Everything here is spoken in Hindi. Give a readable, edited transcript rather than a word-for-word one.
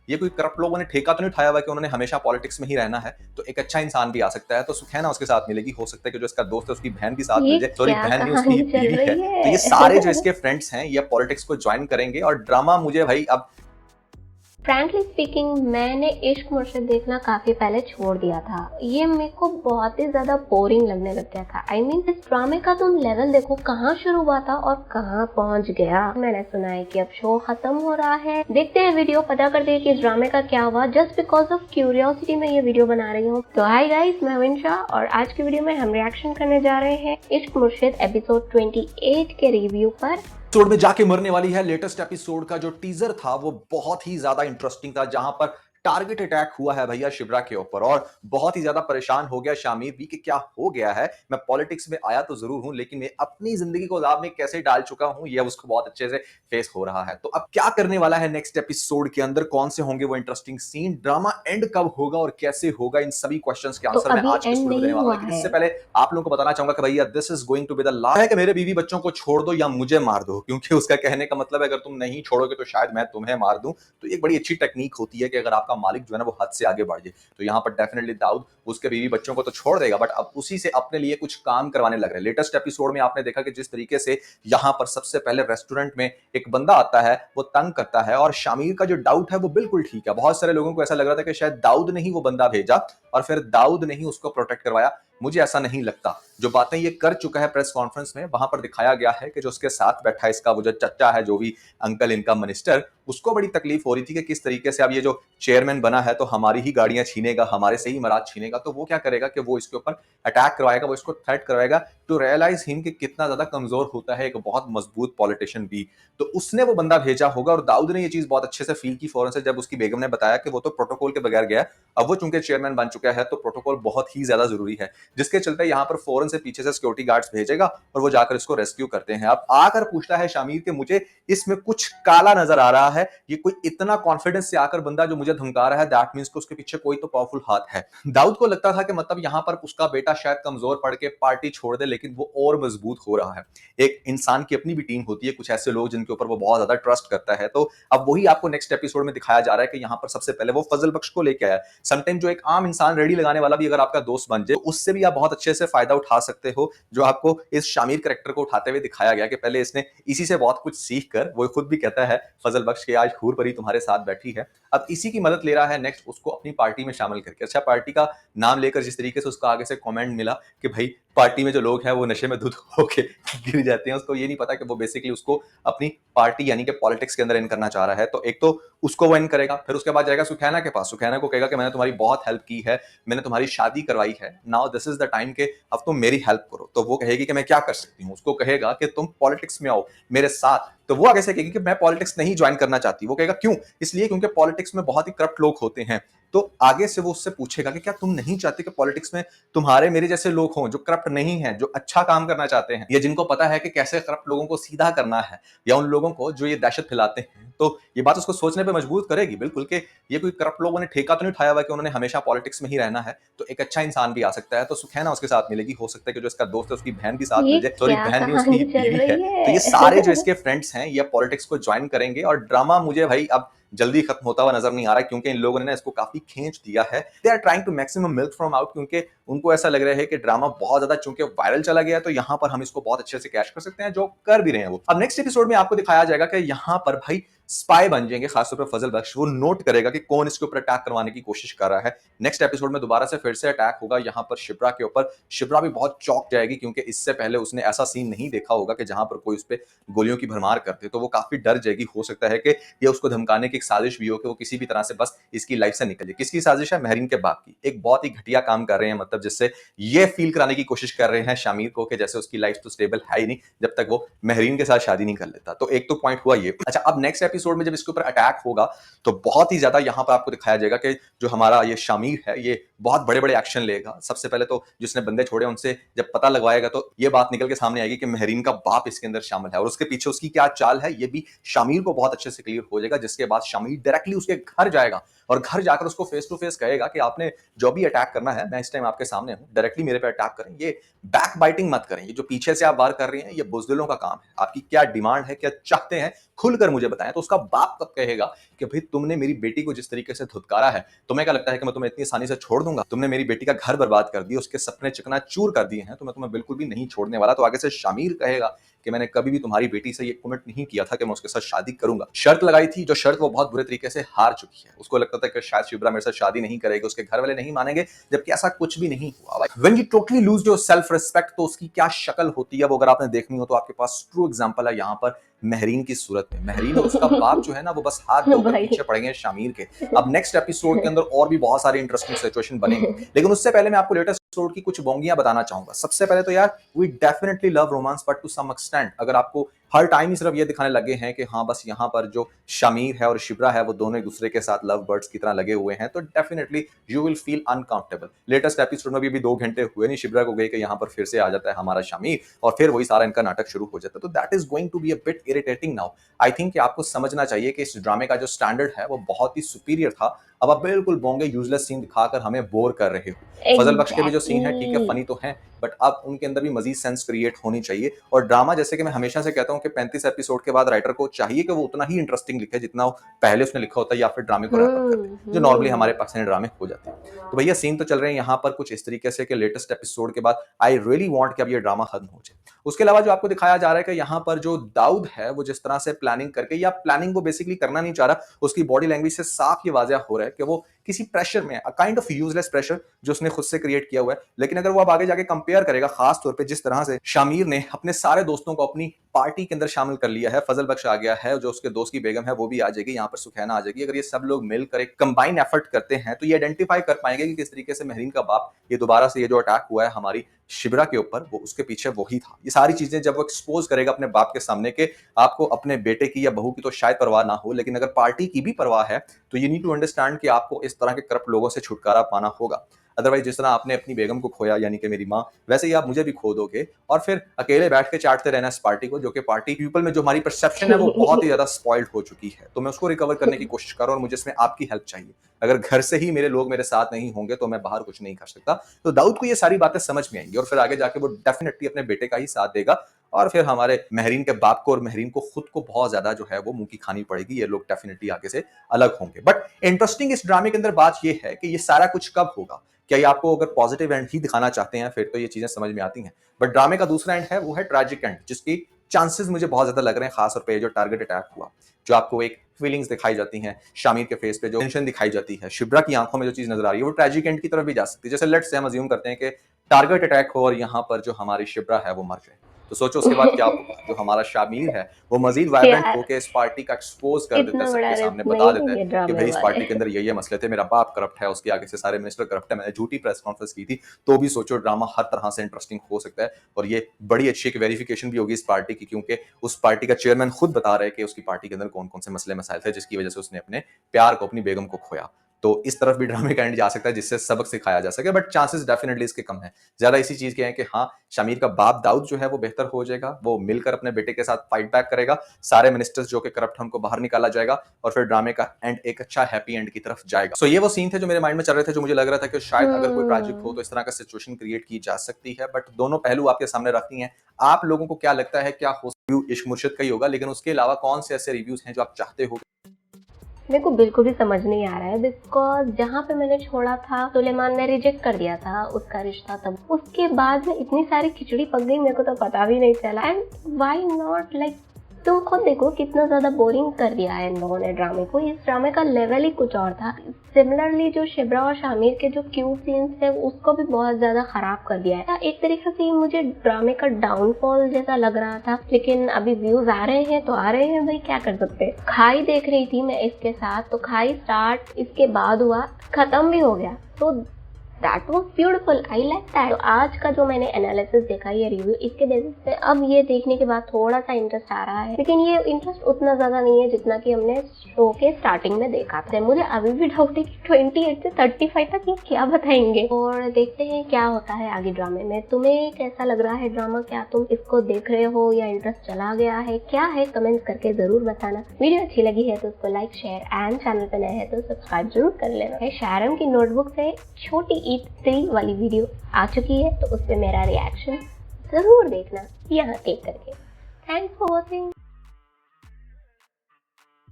ये कोई करप्ट लोगों ने ठेका तो नहीं उठाया हुआ कि उन्होंने हमेशा पॉलिटिक्स में ही रहना है, तो एक अच्छा इंसान भी आ सकता है, तो सुखैना उसके साथ मिलेगी। हो सकता है कि जो इसका दोस्त है उसकी बहन भी साथ ये मिल जाए, सॉरी क्या बहन नहीं उसकी कहानी चल बीवी है। रही तो ये सारे जो है? इसके फ्रेंड्स हैं ये पॉलिटिक्स को ज्वाइन करेंगे और ड्रामा मुझे भाई अब फ्रैंकली स्पीकिंग, मैंने इश्क मुर्शिद देखना काफी पहले छोड़ दिया था। ये मेरे को बहुत ही ज्यादा बोरिंग लगने लग गया था। I mean, इस ड्रामे का तुम लेवल देखो, कहाँ शुरू हुआ था और कहाँ पहुंच गया। मैंने सुना है कि अब शो खत्म हो रहा है। देखते हैं वीडियो, पता करते हैं कि इस ड्रामे का क्या हुआ। जस्ट बिकॉज ऑफ क्यूरियोसिटी में ये वीडियो बना रही हूँ। तो हाय गाइस, मैं विंशा और आज की वीडियो में हम रिएक्शन करने जा रहे हैं इश्क मुर्शिद एपिसोड 28 के रिव्यू पर। एपिसोड में जाके मरने वाली है। लेटेस्ट एपिसोड का जो टीजर था वो बहुत ही ज्यादा इंटरेस्टिंग था, जहां पर टारगेट अटैक हुआ है भैया शिब्रा के ऊपर और बहुत ही ज्यादा परेशान हो गया शामिर भी कि क्या हो गया है। मैं पॉलिटिक्स में आया तो जरूर हूं, लेकिन मैं अपनी जिंदगी को दाव में कैसे डाल चुका हूं यह उसको बहुत अच्छे से फेस हो रहा है। तो अब क्या करने वाला है नेक्स्ट एपिसोड के अंदर, कौन से होंगे वो इंटरेस्टिंग सीन, ड्रामा एंड कब होगा और कैसे होगा, इन सभी क्वेश्चंस के तो आंसर मैं अभी आज के एंड स्टूडियो में देने नहीं वाला हूं। हुआ लेकिन है। इससे पहले आप लोगों को बताना चाहूंगा कि भैया this is going to be the last है कि मेरे बीवी बच्चों को छोड़ दो या मुझे मार दो, क्योंकि उसका कहने का मतलब है अगर तुम नहीं छोड़ोगे तो शायद मैं तुम्हें मार दूं। तो एक बड़ी अच्छी टेक्निक होती है कि अगर आपका मालिक जो है ना वो हद से आगे बढ़ जाए, तो यहाँ पर डेफिनेटली दाऊद उसके बीवी बच्चों को तो छोड़ देगा, बट अब उसी से अपने लिए कुछ काम करवाने लग रहे हैं। लेटेस्ट एपिसोड में आपने देखा कि जिस तरीके से यहाँ पर सबसे पहले रेस्टोरेंट में एक बंदा आता है, वो तंग करता है और शामिर का जो डाउट है वो बिल्कुल ठीक है। बहुत सारे लोगों को ऐसा लग रहा था कि शायद दाऊद ने ही वो बंदा भेजा और फिर दाऊद ने ही उसको प्रोटेक्ट करवाया। मुझे ऐसा नहीं लगता। जो बातें ये कर चुका है प्रेस कॉन्फ्रेंस में, वहां पर दिखाया गया है कि जो उसके साथ बैठा है इसका वो जो चच्चा है, जो भी अंकल इनका मिनिस्टर, उसको बड़ी तकलीफ हो रही थी कि किस तरीके से अब ये जो चेयरमैन बना है तो हमारी ही गाड़ियां छीनेगा, हमारे से ही मराज छीनेगा। तो वो क्या करेगा कि वो इसके ऊपर अटैक करवाएगा, वो इसको थ्रेट करवाएगा टू रियलाइज हिम कि कितना ज्यादा कमजोर होता है एक बहुत मजबूत पॉलिटिशियन भी। तो उसने वो बंदा भेजा होगा और दाऊद ने ये चीज बहुत अच्छे से फील की फौरन से, जब उसकी बेगम ने बताया कि वो तो प्रोटोकॉल के बगैर गया। अब वो चूंकि चेयरमैन बन चुका है तो प्रोटोकॉल बहुत ही ज्यादा जरूरी है, जिसके चलते यहाँ पर फौरन से पीछे से सिक्योरिटी गार्ड्स भेजेगा और वो जाकर इसको रेस्क्यू करते हैं। अब आकर पूछता है शामिर कि मुझे इसमें कुछ काला नजर आ रहा है, ये कोई इतना कॉन्फिडेंस से आकर बंदा जो मुझे धमका रहा है, दैट मींस कि उसके पीछे कोई तो पावरफुल हाथ है। दाऊद को लगता था कि मतलब यहाँ पर उसका बेटा शायद कमजोर पड़ के पार्टी छोड़ दे, लेकिन वो और मजबूत हो रहा है। एक इंसान की अपनी भी टीम होती है, कुछ ऐसे लोग जिनके ऊपर वो बहुत ज्यादा ट्रस्ट करता है। तो अब वही आपको नेक्स्ट एपिसोड में दिखाया जा रहा है कि यहाँ पर सबसे पहले वो फजल बख्श को लेके आया। समटाइम जो एक आम इंसान रेडी लगाने वाला भी अगर आपका दोस्त बन जाए, उससे भी आप बहुत अच्छे से फायदा उठा सकते हो, जो आपको इस शामिर कैरेक्टर को उठाते हुए दिखाया गया कि पहले इसने इसी से बहुत कुछ सीख कर, वो खुद भी कहता है फजल बख्श के आज हूर परी तुम्हारे साथ बैठी है, अब इसी की मदद ले रहा है नेक्स्ट उसको अपनी पार्टी में शामिल करके। अच्छा, पार्टी का नाम लेकर जिस तरीके से उसका आगे से कमेंट मिला कि भाई पार्टी में जो लोग हैं वो नशे में धुत होके गिर जाते हैं, उसको ये नहीं पता कि वो बेसिकली उसको अपनी पार्टी यानी कि पॉलिटिक्स के अंदर इन करना चाह रहा है। तो एक तो उसको वो इन करेगा, फिर उसके बाद जाएगा सुखैना के पास, सुखैना को कहेगा कि मैंने तुम्हारी बहुत हेल्प की है, मैंने तुम्हारी शादी करवाई है, now this is the time के अब तुम मेरी हेल्प करो। तो वो कहेगी कि मैं क्या कर सकती हूँ, उसको कहेगा कि तुम पॉलिटिक्स में आओ मेरे साथ। तो वो आगे से कहेगी कि मैं पॉलिटिक्स नहीं ज्वाइन करना चाहती। वो कहेगा क्यों, इसलिए क्योंकि पॉलिटिक्स में बहुत ही करप्ट लोग होते हैं। तो आगे से वो उससे पूछेगा कि क्या तुम नहीं चाहते कि पॉलिटिक्स में तुम्हारे मेरे जैसे लोग हों जो करप्ट नहीं हैं, जो अच्छा काम करना चाहते हैं, या जिनको पता है कि कैसे करप्ट लोगों को सीधा करना है, या उन लोगों को जो ये दहशत फैलाते हैं। तो ये बात उसको सोचने पे मजबूर करेगी बिल्कुल कि ये कोई करप्ट लोगों ने ठेका तो नहीं उठाया हुआ कि उन्होंने हमेशा पॉलिटिक्स में ही रहना है, तो एक अच्छा इंसान भी आ सकता है। तो सुखैना उसके साथ मिलेगी। हो सकता है कि जो इसका दोस्त है उसकी बहन भी साथ ये मिल जाए, सॉरी क्या बहन नहीं उसकी कहानी चल बीवी है। रही तो ये सारे जो है? इसके फ्रेंड्स हैं ये पॉलिटिक्स को ज्वाइन करेंगे और ड्रामा मुझे भाई अब जल्दी खत्म होता हुआ नजर नहीं आ रहा है, क्योंकि इन लोगों ने ना इसको काफी खींच दिया है। They are trying to maximum milk from out, क्योंकि उनको ऐसा लग रहा है कि ड्रामा बहुत ज्यादा चूंकि वायरल चला गया, तो यहाँ पर हम इसको बहुत अच्छे से कैश कर सकते हैं, जो कर भी रहे हैं वो। अब नेक्स्ट एपिसोड में आपको दिखाया जाएगा कि यहाँ पर भाई स्पाई बन जाएंगे, खासतौर पर फजल बख्श। वो नोट करेगा कि कौन इसके ऊपर अटैक करवाने की कोशिश कर रहा है। नेक्स्ट एपिसोड में दोबारा से फिर से अटैक होगा यहाँ पर शिप्रा के ऊपर। शिप्रा भी बहुत चौंक जाएगी, क्योंकि इससे पहले उसने ऐसा सीन नहीं देखा होगा कि जहां पर कोई उस पर गोलियों की भरमार करते, तो वो काफी डर जाएगी। हो सकता है कि ये उसको धमकाने की एक साजिश भी हो कि वो किसी भी तरह से बस इसकी लाइफ से निकल जाए। किसकी साजिश है? महरीन के बाप की। एक बहुत ही घटिया काम कर रहे हैं, मतलब जिससे ये फील कराने की कोशिश कर रहे हैं शामिर को कि जैसे उसकी लाइफ तो स्टेबल है ही नहीं जब तक वो महरीन के साथ शादी नहीं कर लेता। तो एक तो पॉइंट हुआ ये। अच्छा, अब नेक्स्ट एपिसोड में जब इसके ऊपर अटैक होगा तो बहुत ही ज्यादा यहाँ पर आपको दिखाया जाएगा कि जो हमारा ये शामिर है ये बहुत बड़े बड़े एक्शन लेगा। सबसे पहले तो जिसने बंदे छोड़े उनसे जब पता लगवाएगा तो ये बात निकल के सामने आएगी कि महरीन का बाप इसके अंदर शामिल है और उसके पीछे उसकी क्या चाल है ये भी शामिर को बहुत अच्छे से क्लियर हो जाएगा। जिसके बाद शामिर डायरेक्टली उसके घर जाएगा और घर जाकर उसको फेस टू फेस कहेगा कि आपने जो भी अटैक करना है, मैं इस टाइम आपके सामने हूं, डायरेक्टली मेरे पे अटैक करें, ये बैक बाइटिंग मत करें, ये जो पीछे से आप वार कर रही हैं ये बुजदिलों का काम है, आपकी क्या डिमांड है, क्या चाहते हैं, खुलकर मुझे बताएं। तो उसका बाप तब कहेगा कि भाई तुमने मेरी बेटी को जिस तरीके से धुतकारा है, तुम्हें क्या लगता है कि मैं तुम्हें इतनी आसानी से छोड़ दूंगा? तुमने मेरी बेटी का घर बर्बाद कर दिया, उसके सपने चकनाचूर कर दिए हैं, तो मैं तुम्हें बिल्कुल भी नहीं छोड़ने वाला। तो आगे से शामिर कहेगा कि मैंने कभी भी तुम्हारी बेटी से ये कमिट नहीं किया था कि मैं उसके साथ शादी करूंगा। शर्त लगाई थी, जो शर्त वो बहुत बुरे तरीके से हार चुकी है। उसको लगता था कि शायद शिब्रा मेरे साथ शादी नहीं करेगी, उसके घर वाले नहीं मानेंगे, जबकि ऐसा कुछ भी नहीं हुआ। When you totally lose your self respect, तो उसकी क्या शक्ल होती है वो अगर आपने देखनी हो तो आपके पास ट्रू एग्जांपल है यहाँ पर महरीन की सूरत में। महरीन और उसका बाप जो है ना वो बस हाथ धोकर भाई पीछे पड़ेंगे शामिर के। अब नेक्स्ट एपिसोड के अंदर और भी बहुत सारी इंटरेस्टिंग सिचुएशन बनेंगे, लेकिन उससे पहले मैं आपको लेटेस्ट एपिसोड की कुछ बोंगियां बताना चाहूंगा। सबसे पहले तो यार we definitely love romance but to some extent. अगर आपको हर टाइम ही सिर्फ ये दिखाने लगे हैं कि हाँ बस यहाँ पर जो शामिर है और शिब्रा है वो दोनों एक दूसरे के साथ लव बर्ड्स की तरह लगे हुए हैं, तो definitely you will feel uncomfortable. Latest episode में भी 2 घंटे हुए नहीं शिब्रा को गए कि यहाँ पर फिर से आ जाता है हमारा शामिर और फिर वही सारा इनका नाटक शुरू हो जाता है। तो that is going to be a bit irritating now. I think कि आपको समझना चाहिए कि इस ड्रामे का जो स्टैंडर्ड है वो बहुत ही सुपीरियर था। अब आप बिल्कुल बोंगे यूजलेस सीन दिखाकर हमें बोर कर रहे हो। फजल बख्श के भी जो सीन है ठीक है, फनी तो है, बट अब उनके अंदर भी मजीद सेंस क्रिएट होनी चाहिए। और ड्रामा, जैसे कि मैं हमेशा से कहता हूं कि 35 एपिसोड के बाद राइटर को चाहिए कि वो उतना ही इंटरेस्टिंग लिखे जितना वो पहले उसने लिखा होता है, या फिर ड्रामे को रैप अप कर दे, जो नॉर्मली हमारे पाकिस्तानी ड्रामे हो जाते हैं। तो भैया सीन तो चल रहे हैं यहाँ पर कुछ इस तरीके से कि लेटेस्ट एपिसोड के बाद आई रियली वांट कि अब ये ड्रामा खत्म हो जाए। उसके अलावा जो आपको दिखाया जा रहा है कि यहाँ पर जो दाऊद है वो जिस तरह से प्लानिंग करके, या प्लानिंग वो बेसिकली करना नहीं चाह रहा, उसकी बॉडी लैंग्वेज से साफ ये वाज़ह हो रहा है कि वो किसी प्रेशर में, a kind of useless pressure जो उसने खुद से क्रिएट किया हुआ है। लेकिन अगर वो अब आगे जाके कंपेयर करेगा, खास तौर पे जिस तरह से शामिर ने अपने सारे दोस्तों को अपनी पार्टी के अंदर शामिल कर लिया है, फजल बख्श आ गया है, जो उसके दोस्त की बेगम है वो भी आ जाएगी, यहाँ पर सुखैना आ जाएगी। अगर ये सब लोग मिलकर एक कंबाइन एफर्ट करते हैं तो ये आइडेंटिफाई कर पाएंगे कि किस तरीके से महरीन का बाप ये दोबारा से ये जो अटैक हुआ है हमारी शिब्रा के ऊपर, वो उसके पीछे वही था। ये सारी चीजें जब वो एक्सपोज करेगा अपने बाप के सामने के, आपको अपने बेटे की या बहू की तो शायद परवाह ना हो, लेकिन अगर पार्टी की भी परवाह है तो यू नीड टू अंडरस्टैंड कि आपको इस तरह के करप्ट लोगों से छुटकारा पाना होगा। अदरवाइज जिस तरह आपने अपनी बेगम को खोया, यानी कि मेरी माँ, वैसे ही आप मुझे भी खो दोगे और फिर अकेले बैठ के चाटते रहना इस पार्टी को, जो कि पार्टी पीपल में जो हमारी परसेप्शन है वो बहुत ही ज्यादा स्पॉइल्ड हो चुकी है। तो मैं उसको रिकवर करने की कोशिश कर रहा हूं और मुझे इसमें आपकी हेल्प चाहिए। अगर घर से ही मेरे लोग मेरे साथ नहीं होंगे तो मैं बाहर कुछ नहीं कर सकता। तो दाऊद को ये सारी बातें समझ में आएंगी और फिर आगे जाके वो डेफिनेटली अपने बेटे का ही साथ देगा और फिर हमारे महरीन के बाप को और महरीन को खुद को बहुत ज्यादा जो है वो मुंह की खानी पड़ेगी। ये लोग डेफिनेटली आगे से अलग होंगे। बट इंटरेस्टिंग इस ड्रामे के अंदर बात ये है कि ये सारा कुछ कब होगा। क्या ये आपको अगर पॉजिटिव एंड ही दिखाना चाहते हैं फिर तो ये चीजें समझ में आती हैं, बट ड्रामे का दूसरा एंड है वो है ट्रैजिक एंड, जिसकी चांसेस मुझे बहुत ज्यादा लग रहे हैं, खास तौर पे जो टारगेट अटैक हुआ, जो आपको एक फीलिंग्स दिखाई जाती हैं, शामिर के फेस पे जो टेंशन दिखाई जाती है, शिब्रा की आंखों में जो चीज नजर आ रही है, वो ट्रैजिक एंड की तरफ भी जा सकती है। जैसे लेट्स से हम अज्यूम करते हैं कि टारगेट अटैक हो और यहाँ पर जो हमारी शिब्रा है वो मर जाए, तो सोचो उसके बाद क्या होगा। जो हमारा शामिर है वो मजीद वाइब्रेंट यार होकर इस पार्टी का एक्सपोज कर देता है, इतना बड़ा सबके रिस्क सामने बता नहीं देता है लेंगे कि ड्रामे भाई इस वाले। पार्टी के अंदर ये मसले थे, मेरा बाप करप्ट है, उसके आगे से सारे मिनिस्टर करप्ट है, मैंने झूठी प्रेस कॉन्फ्रेंस की थी। तो भी सोचो ड्रामा हर तरह से इंटरेस्टिंग हो सकता है और ये बड़ी अच्छी एक वेरिफिकेशन भी होगी इस पार्टी की, क्योंकि उस पार्टी का चेयरमैन खुद बता रहे हैं कि उसकी पार्टी के अंदर कौन कौन से मसले मसाइल थे जिसकी वजह से उसने अपने प्यार को, अपनी बेगम को खोया। तो इस तरफ भी ड्रामे का एंड जा सकता है जिससे सबक सिखाया जा सके, बट चांसेस डेफिनेटली इसके कम है। ज्यादा इसी चीज के हैं कि हाँ शामिर का बाप दाऊद जो है वो बेहतर हो जाएगा, वो मिलकर अपने बेटे के साथ फाइट बैक करेगा, सारे मिनिस्टर्स जो कि करप्ट हैं उनको बाहर निकाला जाएगा और फिर ड्रामे का एंड एक अच्छा हैप्पी एंड की तरफ जाएगा। सो ये वो सीन थे जो मेरे माइंड में चल रहे थे, जो मुझे लग रहा था कि शायद अगर कोई प्रोजेक्ट हो तो इस तरह का सिचुएशन क्रिएट की जा सकती है, बट दोनों पहलू आपके सामने रखती हैं। आप लोगों को क्या लगता है, क्या हो रिव्यू इश्क मुर्शिद का ही होगा, लेकिन उसके अलावा कौन से ऐसे रिव्यूज हैं जो आप चाहते हो? मेरे को बिल्कुल भी समझ नहीं आ रहा है, बिकॉज जहाँ पे मैंने छोड़ा था सुलेमान ने रिजेक्ट कर दिया था उसका रिश्ता, तब उसके बाद में इतनी सारी खिचड़ी पक गई, मेरे को तो पता भी नहीं चला। एंड व्हाई नॉट, लाइक तुम खुद देखो कितना ज्यादा बोरिंग कर दिया है इन लोगों ने ड्रामे को। इस ड्रामे का लेवल ही कुछ और था। सिमिलरली जो शिब्रा और शामिर के जो क्यूट सीन्स थे उसको भी बहुत ज्यादा खराब कर दिया है। एक तरीके से मुझे ड्रामे का डाउनफॉल जैसा लग रहा था, लेकिन अभी व्यूज आ रहे हैं तो आ रहे हैं, भाई क्या कर सकते। खाई देख रही थी मैं इसके साथ, तो खाई स्टार्ट इसके बाद हुआ, खत्म भी हो गया, तो that was beautiful, I like that. तो आज का जो मैंने एनालिसिस देखा, ये रिव्यू, इसके बेसिस पे अब ये देखने के बाद थोड़ा सा इंटरेस्ट आ रहा है, लेकिन ये इंटरेस्ट उतना ज्यादा नहीं है जितना कि हमने शो के स्टार्टिंग में देखा था। मुझे अभी भी डाउट है कि 28 से 35 तक ये क्या बताएंगे, और देखते हैं क्या होता है आगे ड्रामे में। तुम्हें कैसा लग रहा है ड्रामा? क्या तुम इसको देख रहे हो या इंटरेस्ट चला गया है? क्या है कमेंट्स करके जरूर बताना। वीडियो अच्छी लगी है तो उसको लाइक, शेयर एंड चैनल पे नए है तो सब्सक्राइब जरूर कर लेना। शायरम की नोटबुक से छोटी ईद 3 वाली वीडियो आ चुकी है, तो उस पे मेरा रिएक्शन जरूर देखना यहाँ क्लिक करके। Thanks for watching.